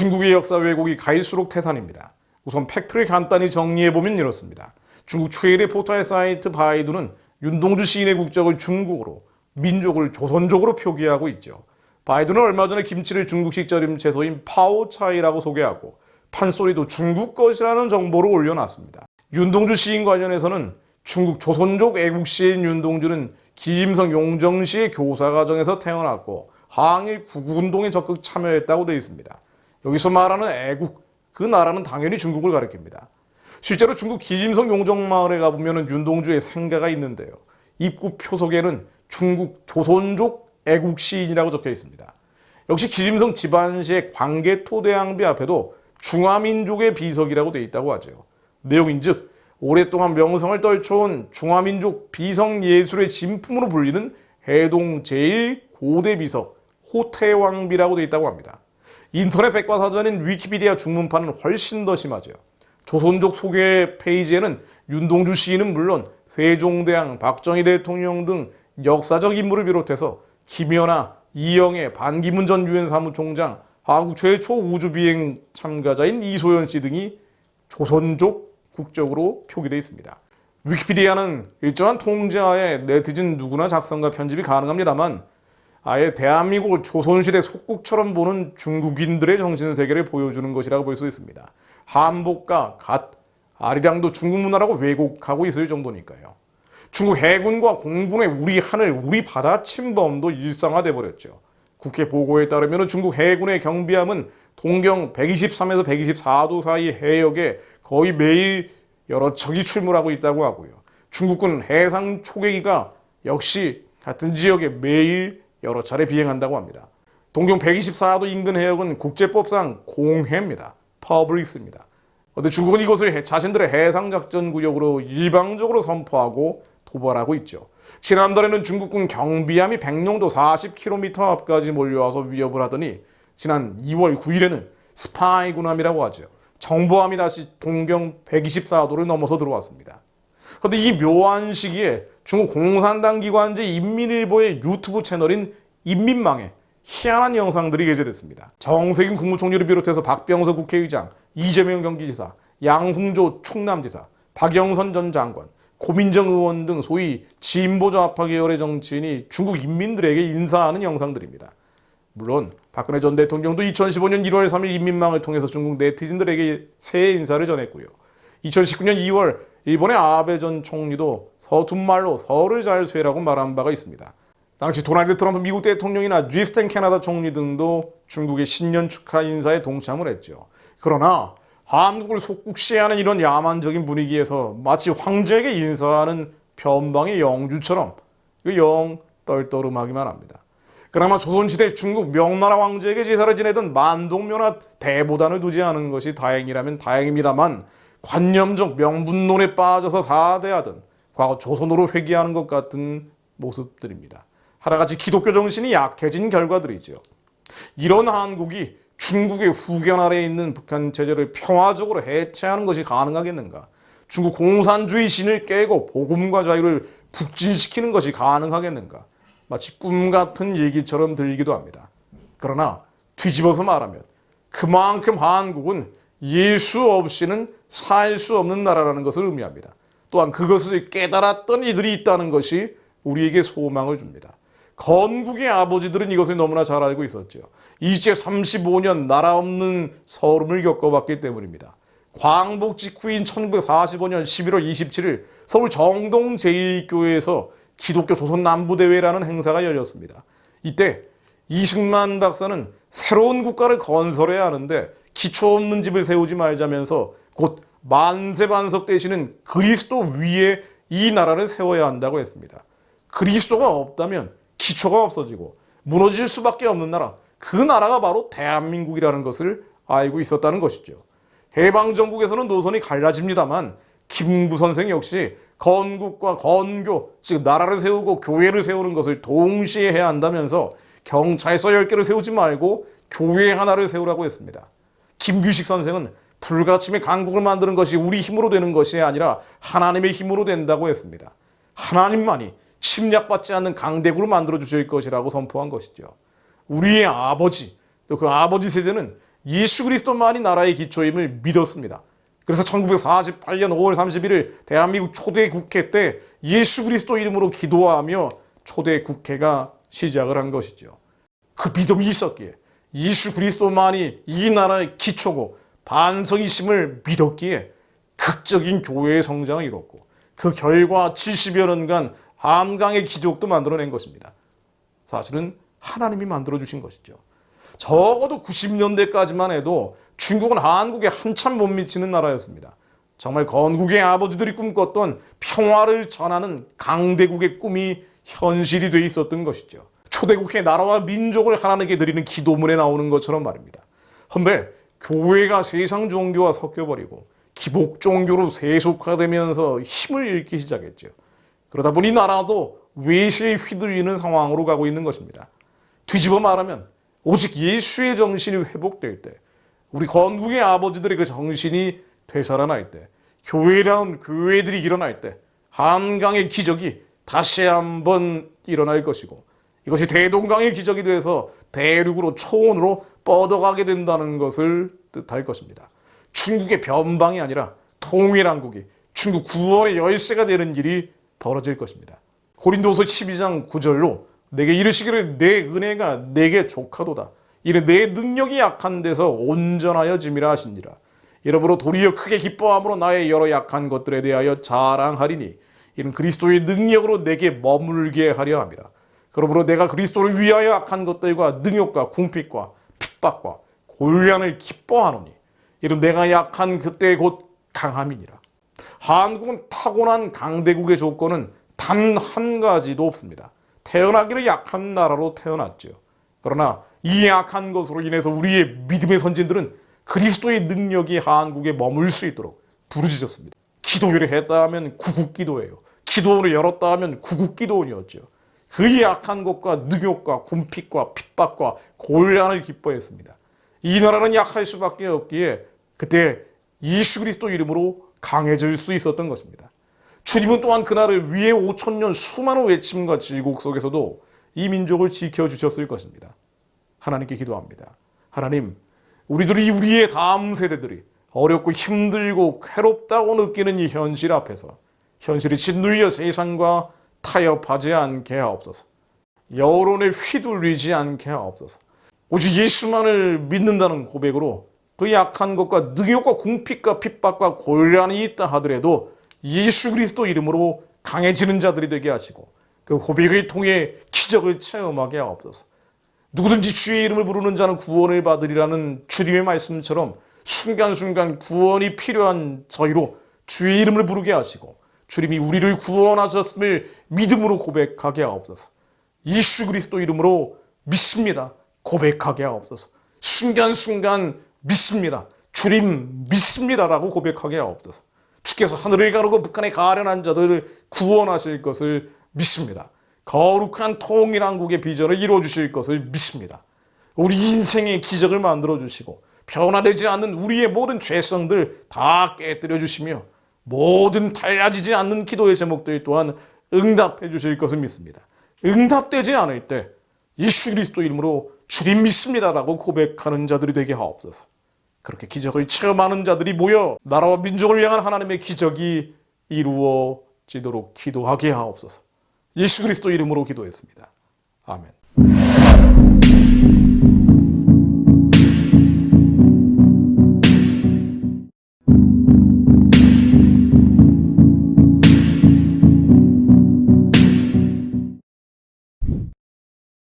중국의 역사 왜곡이 갈수록 태산입니다. 우선 팩트를 간단히 정리해보면 이렇습니다. 중국 최대 포털 사이트 바이두는 윤동주 시인의 국적을 중국어로, 민족을 조선족으로 표기하고 있죠. 바이두는 얼마 전에 김치를 중국식 절임 채소인 파오차이라고 소개하고 판소리도 중국 것이라는 정보를 올려놨습니다. 윤동주 시인 관련해서는 중국 조선족 애국 시인 윤동주는 기림성 용정시의 교사가정에서 태어났고 항일 구국운동에 적극 참여했다고 되어 있습니다. 여기서 말하는 애국, 그 나라는 당연히 중국을 가리킵니다. 실제로 중국 기림성 용정마을에 가보면 윤동주의 생가가 있는데요. 입구 표석에는 중국 조선족 애국 시인이라고 적혀 있습니다. 역시 기림성 집안시의 광개토대왕비 앞에도 중화민족의 비석이라고 되어 있다고 하죠. 내용인즉 오랫동안 명성을 떨쳐온 중화민족 비석예술의 진품으로 불리는 해동 제1고대 비석 호태왕비라고 되어 있다고 합니다. 인터넷 백과사전인 위키피디아 중문판은 훨씬 더 심하죠. 조선족 소개 페이지에는 윤동주 시인은 물론 세종대왕, 박정희 대통령 등 역사적 인물을 비롯해서 김연아, 이영애, 반기문 전 유엔 사무총장, 한국 최초 우주비행 참가자인 이소연 씨 등이 조선족 국적으로 표기되어 있습니다. 위키피디아는 일정한 통제하에 네티즌 누구나 작성과 편집이 가능합니다만 아예 대한민국을 조선시대 속국처럼 보는 중국인들의 정신세계를 보여주는 것이라고 볼 수 있습니다. 한복과 갓, 아리랑도 중국 문화라고 왜곡하고 있을 정도니까요. 중국 해군과 공군의 우리 하늘, 우리 바다 침범도 일상화돼 버렸죠. 국회 보고에 따르면 중국 해군의 경비함은 동경 123에서 124도 사이 해역에 거의 매일 여러 척이 출몰하고 있다고 하고요. 중국군 해상 초계기가 역시 같은 지역에 매일 여러 차례 비행한다고 합니다. 동경 124도 인근 해역은 국제법상 공해입니다. 퍼블릭스입니다. 그런데 중국은 이것을 자신들의 해상작전구역으로 일방적으로 선포하고 도발하고 있죠. 지난달에는 중국군 경비함이 백령도 40km 앞까지 몰려와서 위협을 하더니 지난 2월 9일에는 스파이 군함이라고 하죠. 정보함이 다시 동경 124도를 넘어서 들어왔습니다. 그런데 이 묘한 시기에 중국 공산당 기관지 인민일보의 유튜브 채널인 인민망에 희한한 영상들이 게재됐습니다. 정세균 국무총리를 비롯해서 박병서 국회의장, 이재명 경기지사, 양승조 충남지사, 박영선 전 장관, 고민정 의원 등 소위 진보좌파 계열의 정치인이 중국 인민들에게 인사하는 영상들입니다. 물론 박근혜 전 대통령도 2015년 1월 3일 인민망을 통해서 중국 네티즌들에게 새해 인사를 전했고요. 2019년 2월 일본의 아베 전 총리도 서툰 말로 설을 잘 쇠라고 말한 바가 있습니다. 당시 도널드 트럼프 미국 대통령이나 쥐스텐 캐나다 총리 등도 중국의 신년 축하 인사에 동참을 했죠. 그러나 한국을 속국시하는 이런 야만적인 분위기에서 마치 황제에게 인사하는 변방의 영주처럼 영 떨떠름하기만 합니다. 그나마 조선시대 중국 명나라 왕제에게 제사를 지내던 만동묘나 대보단을 두지 않은 것이 다행이라면 다행입니다만 관념적 명분론에 빠져서 사대하던 과거 조선으로 회귀하는 것 같은 모습들입니다. 하나같이 기독교 정신이 약해진 결과들이죠. 이런 한국이 중국의 후견 아래에 있는 북한 체제를 평화적으로 해체하는 것이 가능하겠는가? 중국 공산주의 신을 깨고 복음과 자유를 북진시키는 것이 가능하겠는가? 마치 꿈 같은 얘기처럼 들리기도 합니다. 그러나 뒤집어서 말하면 그만큼 한국은 예수 없이는 살 수 없는 나라라는 것을 의미합니다. 또한 그것을 깨달았던 이들이 있다는 것이 우리에게 소망을 줍니다. 건국의 아버지들은 이것을 너무나 잘 알고 있었죠. 이제 35년 나라 없는 서름을 겪어봤기 때문입니다. 광복 직후인 1945년 11월 27일 서울 정동 제1교회에서 기독교 조선남부대회라는 행사가 열렸습니다. 이때 이승만 박사는 새로운 국가를 건설해야 하는데 기초 없는 집을 세우지 말자면서 곧 만세반석 되시는 그리스도 위에 이 나라를 세워야 한다고 했습니다. 그리스도가 없다면 기초가 없어지고 무너질 수밖에 없는 나라, 그 나라가 바로 대한민국이라는 것을 알고 있었다는 것이죠. 해방정국에서는 노선이 갈라집니다만 김구 선생 역시 건국과 건교, 즉 나라를 세우고 교회를 세우는 것을 동시에 해야 한다면서 경찰서 10개를 세우지 말고 교회 하나를 세우라고 했습니다. 김규식 선생은 불가침의 강국을 만드는 것이 우리 힘으로 되는 것이 아니라 하나님의 힘으로 된다고 했습니다. 하나님만이 침략받지 않는 강대국을 만들어 주실 것이라고 선포한 것이죠. 우리의 아버지, 또 그 아버지 세대는 예수 그리스도만이 나라의 기초임을 믿었습니다. 그래서 1948년 5월 31일 대한민국 초대 국회 때 예수 그리스도 이름으로 기도하며 초대 국회가 시작을 한 것이죠. 그 믿음이 있었기에 예수 그리스도만이 이 나라의 기초고 반석이심을 믿었기에 극적인 교회의 성장을 이뤘고 그 결과 70여 년간 한강의 기적도 만들어낸 것입니다. 사실은 하나님이 만들어주신 것이죠. 적어도 90년대까지만 해도 중국은 한국에 한참 못 미치는 나라였습니다. 정말 건국의 아버지들이 꿈꿨던 평화를 전하는 강대국의 꿈이 현실이 돼 있었던 것이죠. 초대국회 나라와 민족을 하나님께 드리는 기도문에 나오는 것처럼 말입니다. 그런데 교회가 세상 종교와 섞여버리고 기복 종교로 세속화되면서 힘을 잃기 시작했죠. 그러다 보니 나라도 외세에 휘둘리는 상황으로 가고 있는 것입니다. 뒤집어 말하면 오직 예수의 정신이 회복될 때, 우리 건국의 아버지들의 그 정신이 되살아날 때, 교회라는 교회들이 일어날 때 한강의 기적이 다시 한번 일어날 것이고 이것이 대동강의 기적이 돼서 대륙으로 초원으로 뻗어가게 된다는 것을 뜻할 것입니다. 중국의 변방이 아니라 통일한국이 중국 구원의 열쇠가 되는 일이 벌어질 것입니다. 고린도서 12장 9절로 내게 이르시기를 내 은혜가 내게 족하도다. 이는 내 능력이 약한 데서 온전하여 짐이라 하시니라. 이러므로 도리어 크게 기뻐함으로 나의 여러 약한 것들에 대하여 자랑하리니 이는 그리스도의 능력으로 내게 머물게 하려 함이라. 그러므로 내가 그리스도를 위하여 약한 것들과 능욕과 궁핍과 핍박과 곤란을 기뻐하노니 이는 내가 약한 그때 곧 강함이니라. 한국은 타고난 강대국의 조건은 단 한 가지도 없습니다. 태어나기를 약한 나라로 태어났죠. 그러나 이 약한 것으로 인해서 우리의 믿음의 선진들은 그리스도의 능력이 한국에 머물 수 있도록 부르짖었습니다. 기도회를 했다 하면 구국기도예요. 기도원을 열었다 하면 구국기도원이었죠. 그 약한 것과 능욕과 궁핍과 핍박과 곤란을 기뻐했습니다. 이 나라는 약할 수밖에 없기에 그때 예수 그리스도 이름으로 강해질 수 있었던 것입니다. 주님은 또한 그날을 위해 5,000년 수많은 외침과 질곡 속에서도 이 민족을 지켜주셨을 것입니다. 하나님께 기도합니다. 하나님, 우리의 다음 세대들이 어렵고 힘들고 괴롭다고 느끼는 이 현실 앞에서 현실이 짓눌려 세상과 타협하지 않게 하옵소서. 여론에 휘둘리지 않게 하옵소서. 오직 예수만을 믿는다는 고백으로 그 약한 것과 능욕과 궁핍과 핍박과 곤란이 있다 하더라도 예수 그리스도 이름으로 강해지는 자들이 되게 하시고 그 고백을 통해 기적을 체험하게 하옵소서. 누구든지 주의 이름을 부르는 자는 구원을 받으리라는 주님의 말씀처럼 순간순간 구원이 필요한 저희로 주의 이름을 부르게 하시고 주님이 우리를 구원하셨음을 믿음으로 고백하게 하옵소서. 예수 그리스도 이름으로 믿습니다. 고백하게 하옵소서. 순간순간 믿습니다. 주님 믿습니다라고 고백하게 하옵소서. 주께서 하늘을 가르고 북한에 가련한 자들을 구원하실 것을 믿습니다. 거룩한 통일한국의 비전을 이루어주실 것을 믿습니다. 우리 인생의 기적을 만들어주시고 변화되지 않는 우리의 모든 죄성들 다 깨뜨려 주시며 모든 달라지지 않는 기도의 제목들 또한 응답해 주실 것을 믿습니다. 응답되지 않을 때 예수 그리스도 이름으로 주님 믿습니다라고 고백하는 자들이 되게 하옵소서. 그렇게 기적을 체험하는 자들이 모여 나라와 민족을 향한 하나님의 기적이 이루어지도록 기도하게 하옵소서. 예수 그리스도 이름으로 기도했습니다. 아멘.